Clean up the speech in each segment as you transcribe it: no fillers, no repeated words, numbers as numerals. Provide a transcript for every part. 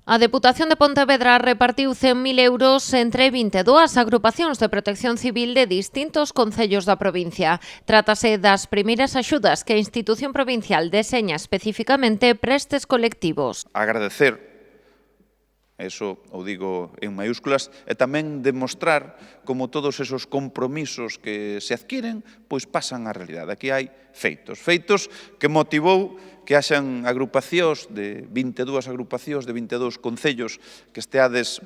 A Deputación de Pontevedra repartiu 100.000 euros entre 22 agrupacións de protección civil de distintos concellos da provincia. Trátase das primeiras axudas que a institución provincial deseña especificamente para estes colectivos. Agradecer, eso o digo en maiúsculas, e tamén demostrar como todos esos compromisos que se adquiren, pois pasan á realidade. Aquí hai feitos que motivou que haxan agrupacións de 22 agrupacións de 22 concellos que esteades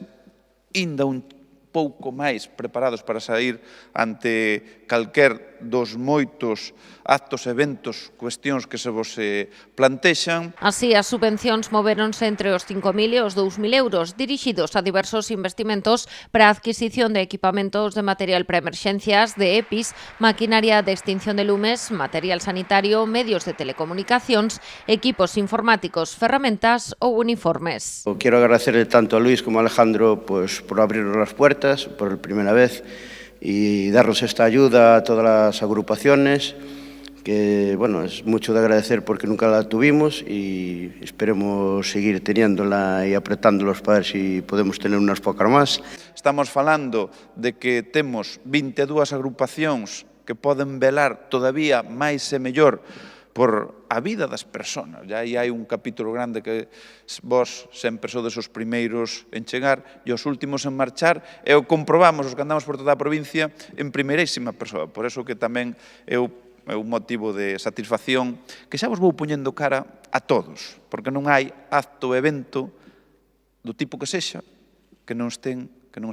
inda un pouco máis preparados para sair ante calquer dos moitos actos, eventos, cuestións que se vos plantexan. Así, as subvencións moveronse entre os 5.000 e os 2.000 euros, dirixidos a diversos investimentos para a adquisición de equipamentos de material para emerxencias, de EPIs, maquinaria de extinción de lumes, material sanitario, medios de telecomunicacións, equipos informáticos, ferramentas ou uniformes. Quiero agradecerle tanto a Luis como a Alejandro pues, por abrirnos las puertas por primera vez y darnos esta ayuda a todas las agrupaciones, que bueno, es mucho de agradecer porque nunca la tuvimos y esperemos seguir teniéndola y apretándolos para ver si podemos tener unas pocas más. Estamos falando de que temos 22 agrupacións que poden velar todavía máis e mellor por a vida das persoas. E aí hai un capítulo grande que vos sempre sodes os primeiros en chegar e os últimos en marchar, e o comprobamos os que andamos por toda a provincia en primeirísima persoa. Por eso que tamén é un motivo de satisfacción que xa vos vou poñendo cara a todos, porque non hai acto, evento, do tipo que sexa, que non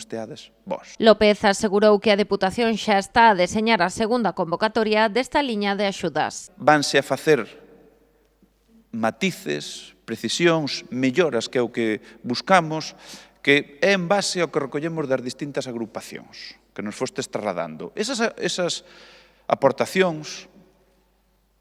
esteades vós. López asegurou que a Deputación xa está a deseñar a segunda convocatoria desta liña de axudas. Vanse a facer matices, precisións, melloras, que é o que buscamos, que é en base ao que recollemos das distintas agrupacións que nos fostes trasladando. Esas aportacións,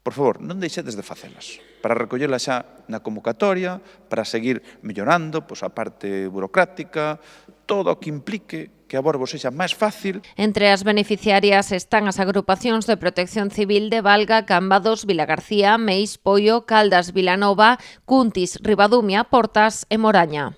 por favor, non deixedes de facelas, para recollelas xa na convocatoria, para seguir mellorando a parte burocrática, todo o que implique que a vos sexa máis fácil. Entre as beneficiarias están as agrupacións de protección civil de Valga, Cambados, Vilagarcía, Meis, Poio, Caldas, Vilanova, Cuntis, Ribadumia, Portas e Moraña.